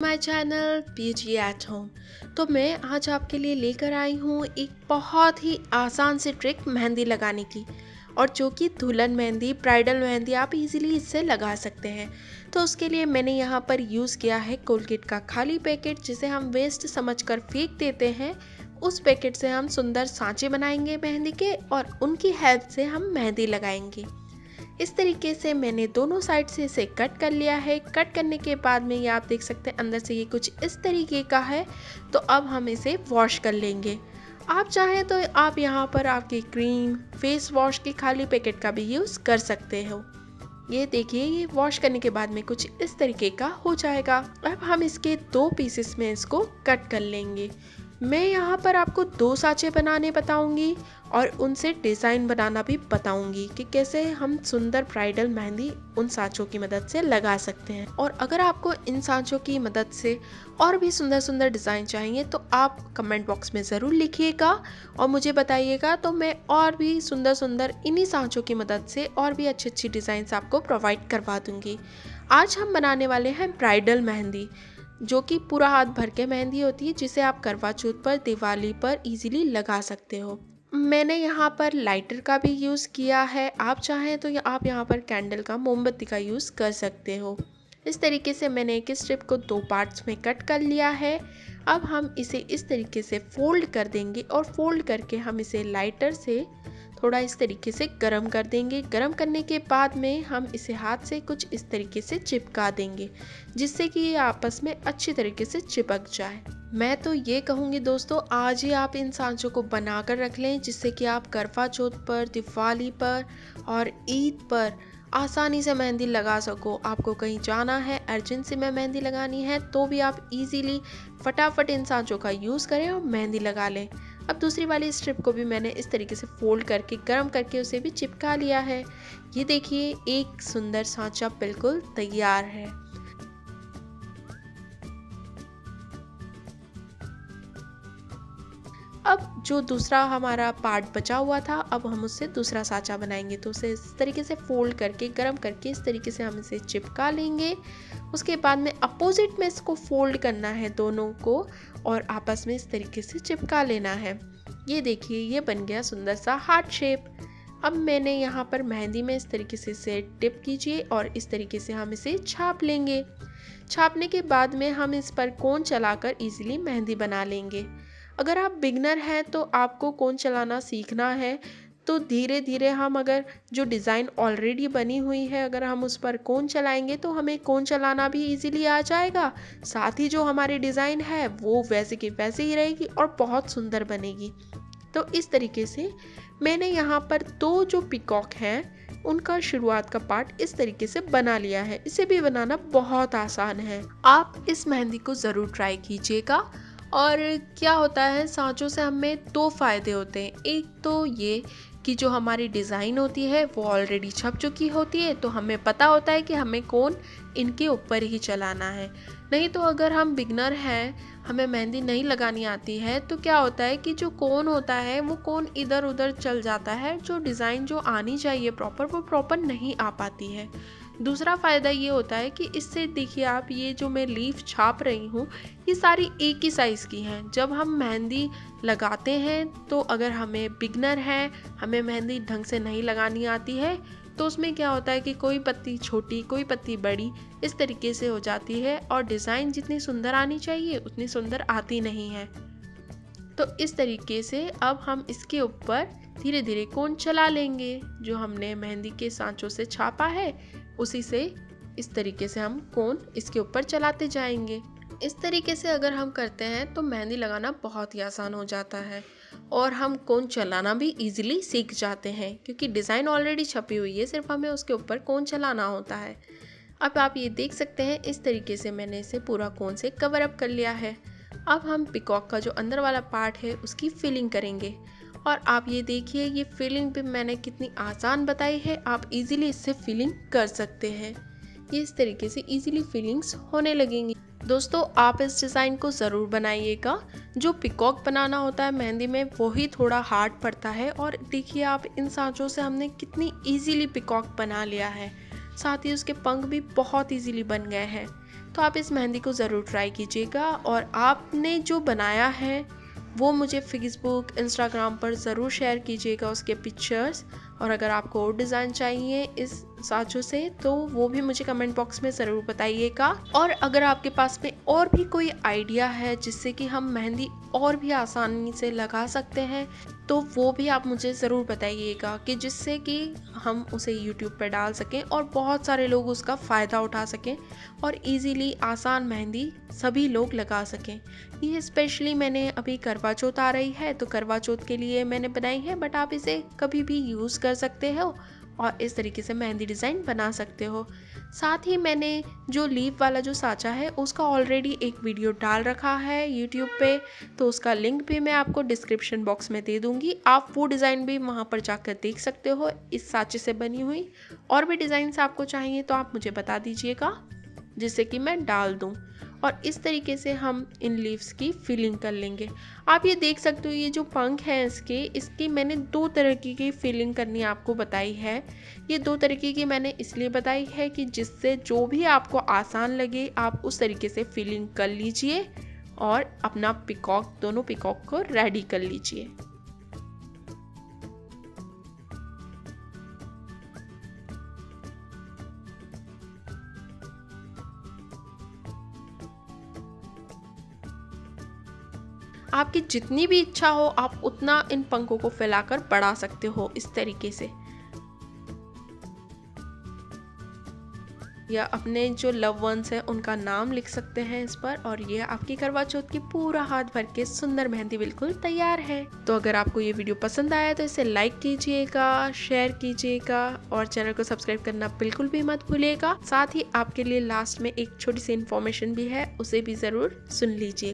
My channel beauty at home. तो मैं आज आपके लिए लेकर आई हूँ एक बहुत ही आसान सी ट्रिक मेहंदी लगाने की, और जो कि दुल्हन मेहंदी, ब्राइडल मेहंदी आप इजीली इससे लगा सकते हैं। तो उसके लिए मैंने यहाँ पर यूज़ किया है कोलगेट का खाली पैकेट, जिसे हम वेस्ट समझकर फेंक देते हैं। उस पैकेट से हम सुंदर सांचे बनाएंगे मेहंदी के, और उनकी हेल्प से हम मेहंदी लगाएंगे। इस तरीके से मैंने दोनों साइड से इसे कट कर लिया है। कट करने के बाद में ये आप देख सकते हैं अंदर से ये कुछ इस तरीके का है। तो अब हम इसे वॉश कर लेंगे। आप चाहें तो आप यहाँ पर आपकी क्रीम, फेस वॉश के खाली पैकेट का भी यूज़ कर सकते हो। ये देखिए, ये वॉश करने के बाद में कुछ इस तरीके का हो जाएगा। अब हम इसके दो पीसेस में इसको कट कर लेंगे। मैं यहाँ पर आपको 2 सांचे बनाने बताऊंगी और उनसे डिज़ाइन बनाना भी बताऊंगी कि कैसे हम सुंदर ब्राइडल मेहंदी उन सांचों की मदद से लगा सकते हैं। और अगर आपको इन सांचों की मदद से और भी सुंदर सुंदर डिज़ाइन चाहिए तो आप कमेंट बॉक्स में ज़रूर लिखिएगा और मुझे बताइएगा, तो मैं और भी सुंदर सुंदर इन्हीं सांचों की मदद से और भी अच्छी अच्छी डिज़ाइंस आपको प्रोवाइड करवा दूँगी। आज हम बनाने वाले हैं ब्राइडल मेहंदी, जो कि पूरा हाथ भर के मेहंदी होती है, जिसे आप करवा चौथ पर, दिवाली पर इजीली लगा सकते हो। मैंने यहाँ पर लाइटर का भी यूज़ किया है। आप चाहें तो आप यहाँ पर कैंडल का, मोमबत्ती का यूज़ कर सकते हो। इस तरीके से मैंने एक स्ट्रिप को 2 पार्ट्स में कट कर लिया है। अब हम इसे इस तरीके से फोल्ड कर देंगे, और फोल्ड करके हम इसे लाइटर से थोड़ा इस तरीके से गरम कर देंगे। गरम करने के बाद में हम इसे हाथ से कुछ इस तरीके से चिपका देंगे, जिससे कि ये आपस में अच्छी तरीके से चिपक जाए। मैं तो ये कहूँगी दोस्तों, आज ही आप इन सांचों को बना कर रख लें, जिससे कि आप करवा चौथ पर, दिवाली पर और ईद पर आसानी से मेहंदी लगा सको। आपको कहीं जाना है, अर्जेंसी में मेहंदी लगानी है, तो भी आप इजीली फटाफट इन सांचों का यूज़ करें और मेहंदी लगा लें। अब दूसरी वाली स्ट्रिप को भी मैंने इस तरीके से फोल्ड करके गर्म करके उसे भी चिपका लिया है। ये देखिए, एक सुंदर सांचा बिल्कुल तैयार है। अब जो दूसरा हमारा पार्ट बचा हुआ था, अब हम उससे दूसरा सांचा बनाएंगे। तो उसे इस तरीके से फोल्ड करके, गरम करके इस तरीके से हम इसे चिपका लेंगे। उसके बाद में अपोजिट में इसको फोल्ड करना है दोनों को, और आपस में इस तरीके से चिपका लेना है। ये देखिए, ये बन गया सुंदर सा हार्ट शेप। अब मैंने यहाँ पर मेहंदी में इस तरीके से इसे डिप कीजिए, और इस तरीके से हम इसे छाप लेंगे। छापने के बाद में हम इस पर कोन चलाकर इजीली मेहंदी बना लेंगे। अगर आप बिगनर हैं तो आपको कोन चलाना सीखना है, तो धीरे धीरे हम, अगर जो डिज़ाइन ऑलरेडी बनी हुई है, अगर हम उस पर कोन चलाएंगे तो हमें कोन चलाना भी इजीली आ जाएगा। साथ ही जो हमारी डिज़ाइन है वो वैसे की वैसे ही रहेगी और बहुत सुंदर बनेगी। तो इस तरीके से मैंने यहाँ पर 2 जो पिकॉक हैं उनका शुरुआत का पार्ट इस तरीके से बना लिया है। इसे भी बनाना बहुत आसान है। आप इस मेहंदी को ज़रूर ट्राई कीजिएगा। और क्या होता है, सांचों से हमें 2 फ़ायदे होते हैं। एक तो ये कि जो हमारी डिज़ाइन होती है वो ऑलरेडी छप चुकी होती है, तो हमें पता होता है कि हमें कौन इनके ऊपर ही चलाना है। नहीं तो अगर हम बिगनर हैं, हमें मेहंदी नहीं लगानी आती है, तो क्या होता है कि जो कोन होता है वो कोन इधर उधर चल जाता है। जो डिज़ाइन जो आनी चाहिए प्रॉपर, वो प्रॉपर नहीं आ पाती है। दूसरा फ़ायदा ये होता है कि इससे देखिए आप, ये जो मैं लीफ छाप रही हूँ ये सारी एक ही साइज़ की हैं। जब हम मेहंदी लगाते हैं तो अगर हमें बिगनर हैं, हमें मेहंदी ढंग से नहीं लगानी आती है, तो उसमें क्या होता है कि कोई पत्ती छोटी, कोई पत्ती बड़ी, इस तरीके से हो जाती है, और डिज़ाइन जितनी सुंदर आनी चाहिए उतनी सुंदर आती नहीं है। तो इस तरीके से अब हम इसके ऊपर धीरे धीरे कोन चला लेंगे। जो हमने मेहंदी के सांचों से छापा है उसी से इस तरीके से हम कोन इसके ऊपर चलाते जाएंगे। इस तरीके से अगर हम करते हैं तो मेहंदी लगाना बहुत ही आसान हो जाता है, और हम कोन चलाना भी इजीली सीख जाते हैं, क्योंकि डिज़ाइन ऑलरेडी छपी हुई है, सिर्फ हमें उसके ऊपर कोन चलाना होता है। अब आप ये देख सकते हैं, इस तरीके से मैंने इसे पूरा कोन से कवर अप कर लिया है। अब हम पिकॉक का जो अंदर वाला पार्ट है उसकी फिलिंग करेंगे। और आप ये देखिए, ये फिलिंग भी मैंने कितनी आसान बताई है। आप इजीली इससे फिलिंग कर सकते हैं। ये इस तरीके से इजीली फिलिंग्स होने लगेंगी। दोस्तों, आप इस डिज़ाइन को ज़रूर बनाइएगा। जो पिकॉक बनाना होता है मेहंदी में वो ही थोड़ा हार्ड पड़ता है। और देखिए आप, इन सांचों से हमने कितनी इजीली पिकॉक बना लिया है। साथ ही उसके पंख भी बहुत इजीली बन गए हैं। तो आप इस मेहंदी को ज़रूर ट्राई कीजिएगा और आपने जो बनाया है वो मुझे फेसबुक इंस्टाग्राम पर ज़रूर शेयर कीजिएगा उसके पिक्चर्स। और अगर आपको और डिज़ाइन चाहिए इस साँचों से तो वो भी मुझे कमेंट बॉक्स में ज़रूर बताइएगा। और अगर आपके पास में और भी कोई आइडिया है जिससे कि हम मेहंदी और भी आसानी से लगा सकते हैं तो वो भी आप मुझे ज़रूर बताइएगा कि जिससे कि हम उसे YouTube पर डाल सकें और बहुत सारे लोग उसका फ़ायदा उठा सकें और इजीली आसान मेहंदी सभी लोग लगा सकें। ये स्पेशली मैंने अभी करवा चौथ आ रही है तो करवा चौथ के लिए मैंने बनाई है, बट आप इसे कभी भी यूज़ कर सकते हो और इस तरीके से मेहंदी डिज़ाइन बना सकते हो। साथ ही मैंने जो लीफ वाला जो साँचा है उसका ऑलरेडी एक वीडियो डाल रखा है यूट्यूब पे, तो उसका लिंक भी मैं आपको डिस्क्रिप्शन बॉक्स में दे दूँगी। आप वो डिज़ाइन भी वहाँ पर जाकर देख सकते हो इस साँचे से बनी हुई। और भी डिज़ाइंस आपको चाहिए तो आप मुझे बता दीजिएगा जिससे कि मैं डाल दूँ। और इस तरीके से हम इन लीव्स की फिलिंग कर लेंगे। आप ये देख सकते हो ये जो पंख है इसकी मैंने 2 तरीके की फिलिंग करनी आपको बताई है। ये 2 तरीके की मैंने इसलिए बताई है कि जिससे जो भी आपको आसान लगे आप उस तरीके से फिलिंग कर लीजिए और अपना दोनों पिकॉक को रेडी कर लीजिए। आपकी जितनी भी इच्छा हो आप उतना इन पंखों को फैलाकर बढ़ा सकते हो इस तरीके से, या अपने जो लव वंस हैं उनका नाम लिख सकते हैं इस पर। और ये आपकी करवा चौथ की पूरा हाथ भर के सुंदर मेहंदी बिल्कुल तैयार है। तो अगर आपको ये वीडियो पसंद आया तो इसे लाइक कीजिएगा, शेयर कीजिएगा और चैनल को सब्सक्राइब करना बिल्कुल भी मत भूलिएगा। साथ ही आपके लिए लास्ट में एक छोटी सी इन्फॉर्मेशन भी है, उसे भी ज़रूर सुन लीजिए।